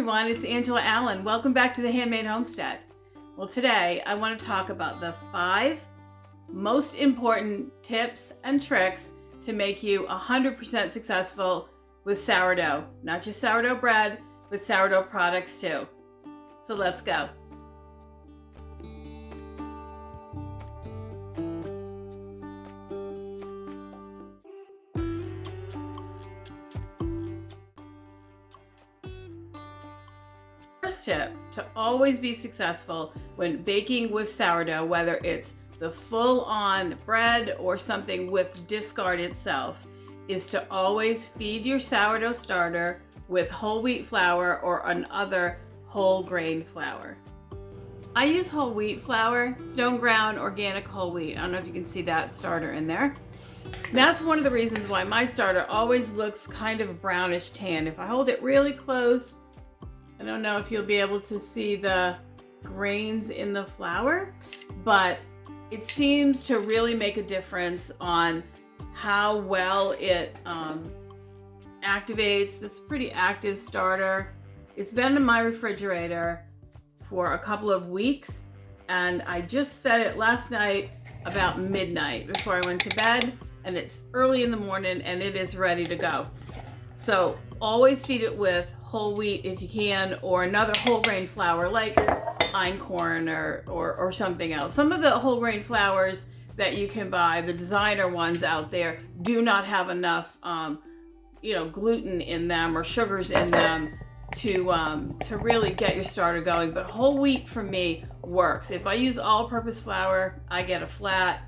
everyone, it's Angela Allen. Welcome back to the Handmade Homestead. Well, today I want to talk about the 5 most important tips and tricks to make you 100% successful with sourdough. Not just sourdough bread, but sourdough products too. So let's go. First tip to always be successful when baking with sourdough, whether it's the full-on bread or something with discard itself, is to always feed your sourdough starter with whole wheat flour or another whole grain flour. I use whole wheat flour, stone ground organic whole wheat. I don't know if you can see that starter in there. That's one of the reasons why my starter always looks kind of brownish tan. If I hold it really close, I don't know if you'll be able to see the grains in the flour, but it seems to really make a difference on how well it activates. That's a pretty active starter. It's been in my refrigerator for a couple of weeks, and I just fed it last night about midnight before I went to bed, and it's early in the morning and it is ready to go. So always feed it with whole wheat if you can, or another whole grain flour like einkorn or something else. Some of the whole grain flours that you can buy, the designer ones out there, do not have enough gluten in them or sugars in them to really get your starter going. But whole wheat for me works. If I use all-purpose flour, I get a flat,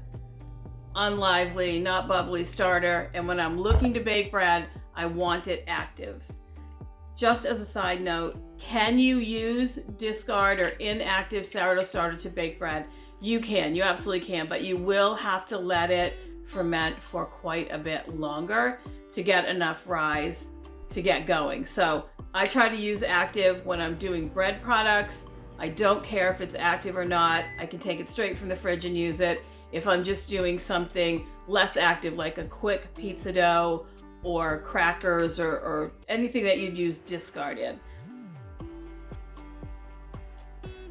unlively, not bubbly starter, and when I'm looking to bake bread, I want it active. Just as a side note, can you use discard or inactive sourdough starter to bake bread? You can, you absolutely can, but you will have to let it ferment for quite a bit longer to get enough rise to get going. So I try to use active when I'm doing bread products. I don't care if it's active or not. I can take it straight from the fridge and use it. If I'm just doing something less active, like a quick pizza dough or crackers or anything that you'd use discard in.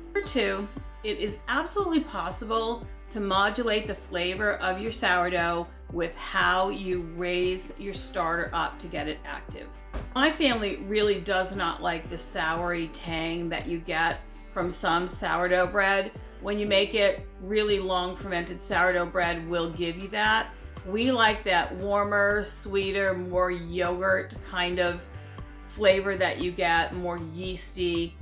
Number 2, it is absolutely possible to modulate the flavor of your sourdough with how you raise your starter up to get it active. My family really does not like the soury tang that you get from some sourdough bread. When you make it, really long fermented sourdough bread will give you that. We like that warmer, sweeter, more yogurt kind of flavor that you get, more yeasty,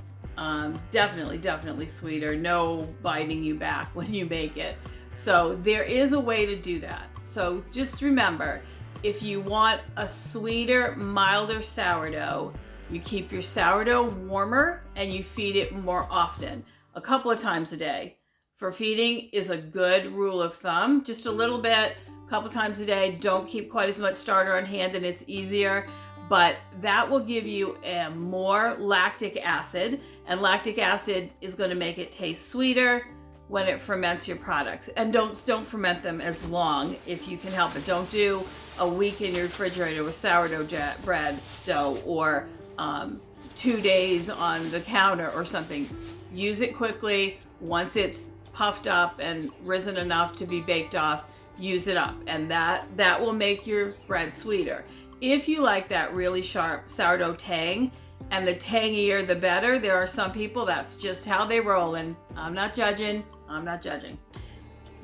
definitely sweeter, no biting you back when you make it. So there is a way to do that. So just remember, if you want a sweeter, milder sourdough, you keep your sourdough warmer and you feed it more often, a couple of times a day. For feeding is a good rule of thumb, just a little bit, couple times a day. Don't keep quite as much starter on hand and it's easier, but that will give you more lactic acid, and lactic acid is going to make it taste sweeter when it ferments your products. And don't ferment them as long if you can help it. Don't do a week in your refrigerator with sourdough bread dough or 2 days on the counter or something. Use it quickly. Once it's puffed up and risen enough to be baked off, use it up, and that will make your bread sweeter. If you like that really sharp sourdough tang, and the tangier the better, there are some people that's just how they roll, and I'm not judging.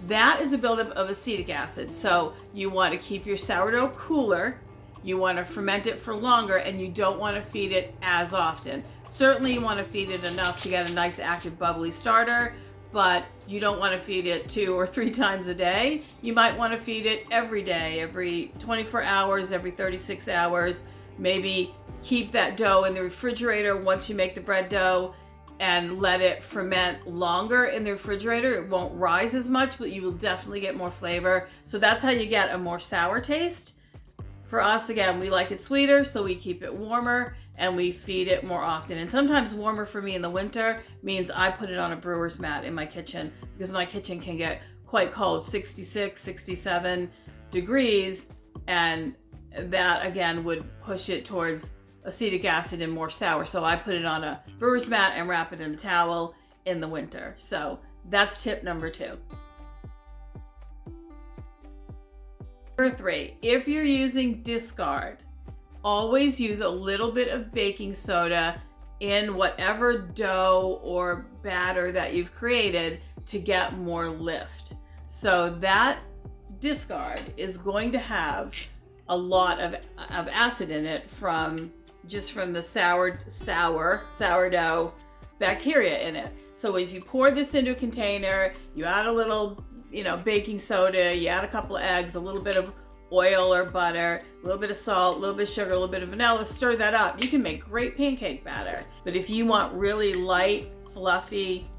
That is a buildup of acetic acid, so you want to keep your sourdough cooler, you want to ferment it for longer, and you don't want to feed it as often. Certainly you want to feed it enough to get a nice active bubbly starter, but you don't want to feed it 2 or 3 times a day. You might want to feed it every day, every 24 hours, every 36 hours. Maybe keep that dough in the refrigerator once you make the bread dough and let it ferment longer in the refrigerator. It won't rise as much, but you will definitely get more flavor. So that's how you get a more sour taste. For us, again, we like it sweeter, so we keep it warmer and we feed it more often. And sometimes warmer for me in the winter means I put it on a brewer's mat in my kitchen, because my kitchen can get quite cold, 66, 67 degrees, and that again would push it towards acetic acid and more sour. So I put it on a brewer's mat and wrap it in a towel in the winter. So that's tip number 2. Number 3, if you're using discard, always use a little bit of baking soda in whatever dough or batter that you've created to get more lift. So that discard is going to have a lot of acid in it from the sourdough bacteria in it. So if you pour this into a container, you add a little, baking soda, you add a couple of eggs, a little bit of oil or butter, a little bit of salt, a little bit of sugar, a little bit of vanilla, stir that up. You can make great pancake batter. But if you want really light, fluffy,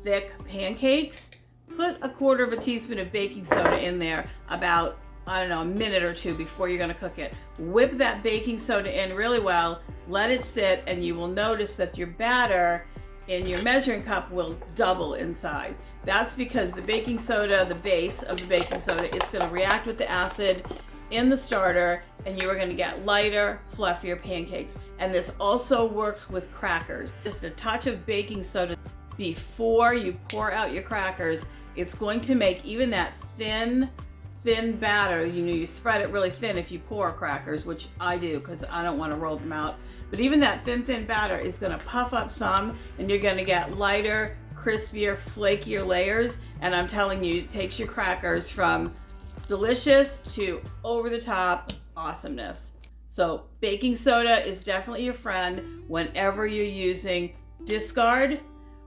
thick pancakes, put a 1/4 teaspoon of baking soda in there about, a minute or 2 before you're gonna cook it. Whip that baking soda in really well, let it sit, and you will notice that your batter in your measuring cup will double in size. That's because the baking soda, the base of the baking soda, it's gonna react with the acid in the starter, and you are gonna get lighter, fluffier pancakes. And this also works with crackers. Just a touch of baking soda before you pour out your crackers, it's going to make even that thin batter, you spread it really thin if you pour crackers, which I do because I don't want to roll them out. But even that thin batter is going to puff up some, and you're going to get lighter, crispier, flakier layers. And I'm telling you, it takes your crackers from delicious to over the top awesomeness. So baking soda is definitely your friend whenever you're using discard,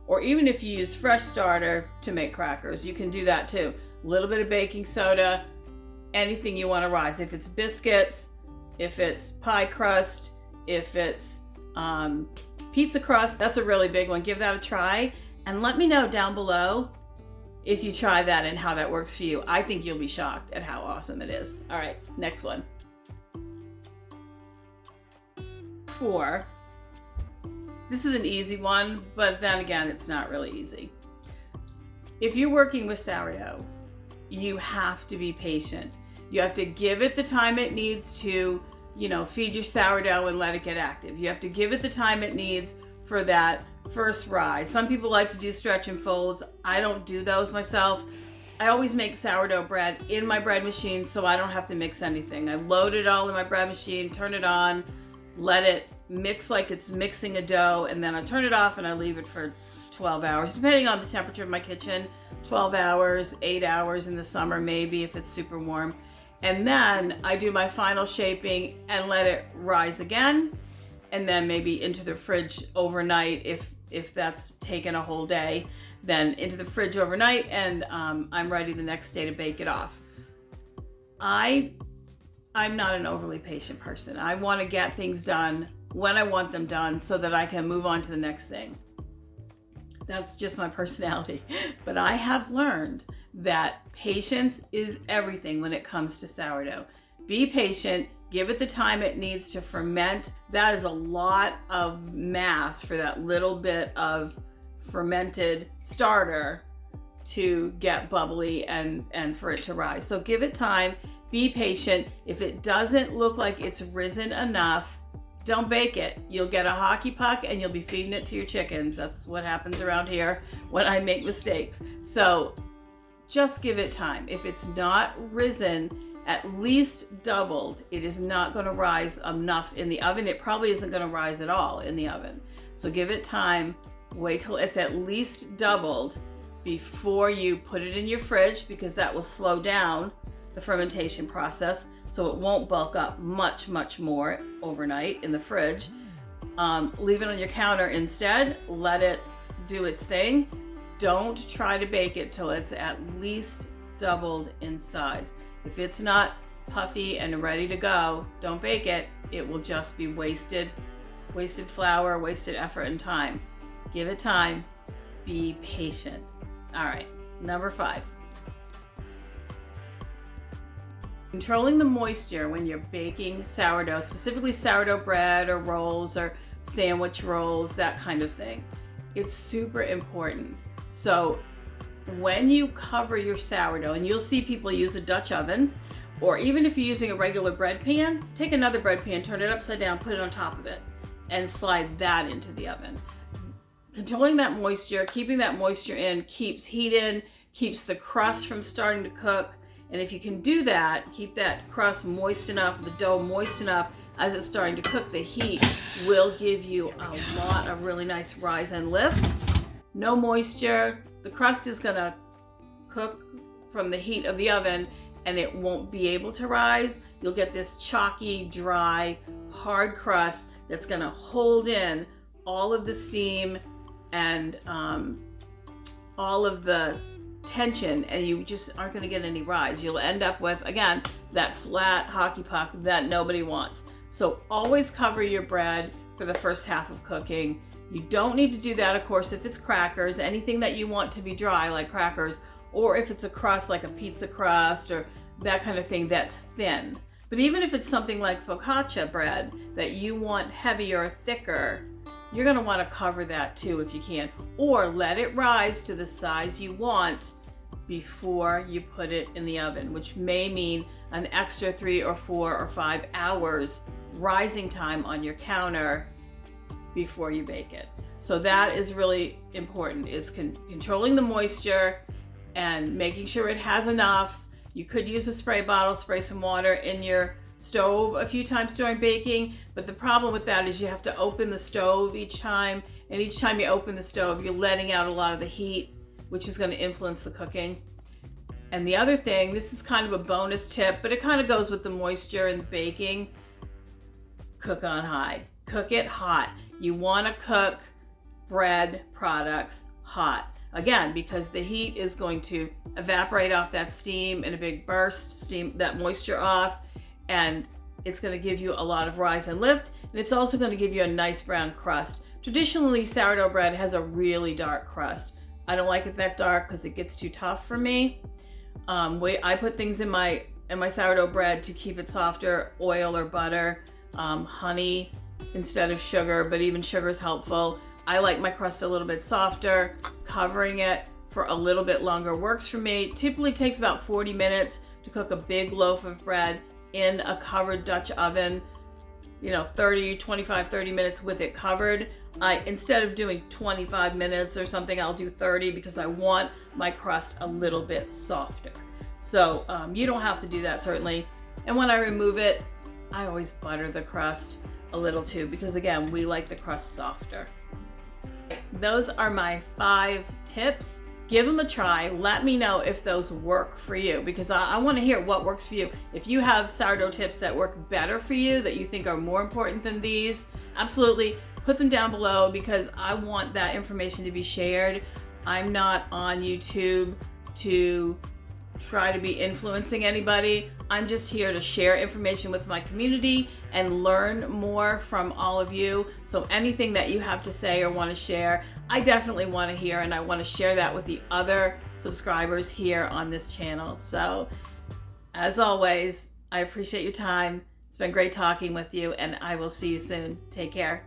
or even if you use fresh starter to make crackers, you can do that too. A little bit of baking soda, anything you want to rise. If it's biscuits, if it's pie crust, if it's pizza crust, that's a really big one. Give that a try and let me know down below if you try that and how that works for you. I think you'll be shocked at how awesome it is. All right, next one. 4. This is an easy one, but then again, it's not really easy. If you're working with sourdough, you have to be patient. You have to give it the time it needs to, feed your sourdough and let it get active. You have to give it the time it needs for that first rise. Some people like to do stretch and folds. I don't do those myself. I always make sourdough bread in my bread machine so I don't have to mix anything. I load it all in my bread machine, turn it on, let it mix like it's mixing a dough, and then I turn it off and I leave it for 12 hours, depending on the temperature of my kitchen. 12 hours, 8 hours in the summer, maybe if it's super warm. And then I do my final shaping and let it rise again, and then maybe into the fridge overnight if that's taken a whole day, then into the fridge overnight, and I'm ready the next day to bake it off. I'm not an overly patient person. I want to get things done when I want them done so that I can move on to the next thing. That's just my personality. But I have learned that patience is everything when it comes to sourdough. Be patient, give it the time it needs to ferment. That is a lot of mass for that little bit of fermented starter to get bubbly and for it to rise. So give it time, be patient. If it doesn't look like it's risen enough, don't bake it. You'll get a hockey puck and you'll be feeding it to your chickens. That's what happens around here when I make mistakes. So just give it time. If it's not risen, at least doubled, it is not going to rise enough in the oven. It probably isn't going to rise at all in the oven. So give it time. Wait till it's at least doubled before you put it in your fridge, because that will slow down the fermentation process, so it won't bulk up much more overnight in the fridge. Leave it on your counter instead. Let it do its thing. Don't try to bake it till it's at least doubled in size. If it's not puffy and ready to go, don't bake it. It will just be wasted flour, wasted effort and time. Give it time. Be patient. All right, number 5. Controlling the moisture when you're baking sourdough, specifically sourdough bread or rolls or sandwich rolls, that kind of thing. It's super important. So when you cover your sourdough, and you'll see people use a Dutch oven Or even if you're using a regular bread pan, take another bread pan, turn it upside down, put it on top of it, and slide that into the oven. Controlling that moisture, keeping that moisture in, keeps heat in, keeps the crust from starting to cook. And if you can do that, keep that crust moist enough, the dough moist enough as it's starting to cook, the heat will give you a lot of really nice rise and lift. No moisture, the crust is gonna cook from the heat of the oven and it won't be able to rise. You'll get this chalky, dry, hard crust that's gonna hold in all of the steam and all of the tension, and you just aren't gonna get any rise. You'll end up with, again, that flat hockey puck that nobody wants. So always cover your bread for the first half of cooking. You don't need to do that, of course, if it's crackers, anything that you want to be dry like crackers, or if it's a crust like a pizza crust or that kind of thing that's thin. But even if it's something like focaccia bread that you want heavier, thicker, you're gonna wanna cover that too if you can, or let it rise to the size you want before you put it in the oven, which may mean an extra 3 or 4 or 5 hours rising time on your counter before you bake it. So that is really important, is controlling the moisture and making sure it has enough. You could use a spray bottle, spray some water in your stove a few times during baking, but the problem with that is you have to open the stove each time, and each time you open the stove, you're letting out a lot of the heat, which is going to influence the cooking. And the other thing, this is kind of a bonus tip, but it kind of goes with the moisture and the baking: cook on high. Cook it hot. You want to cook bread products hot. Again, because the heat is going to evaporate off that steam in a big burst, steam that moisture off, and it's going to give you a lot of rise and lift, and it's also going to give you a nice brown crust. Traditionally, sourdough bread has a really dark crust. I don't like it that dark because it gets too tough for me. I put things in my sourdough bread to keep it softer: oil or butter, honey instead of sugar, but even sugar is helpful. I like my crust a little bit softer. Covering it for a little bit longer works for me. Typically takes about 40 minutes to cook a big loaf of bread in a covered Dutch oven. 25, 30 minutes with it covered. Instead of doing 25 minutes or something, I'll do 30 because I want my crust a little bit softer. So you don't have to do that, certainly. And when I remove it, I always butter the crust a little too, because again, we like the crust softer. Those are my 5 tips. Give them a try. Let me know if those work for you, because I want to hear what works for you. If you have sourdough tips that work better for you, that you think are more important than these, absolutely put them down below, because I want that information to be shared. I'm not on YouTube to try to be influencing anybody. I'm just here to share information with my community and learn more from all of you. So anything that you have to say or want to share, I definitely want to hear, and I want to share that with the other subscribers here on this channel. So as always, I appreciate your time. It's been great talking with you, and I will see you soon. Take care.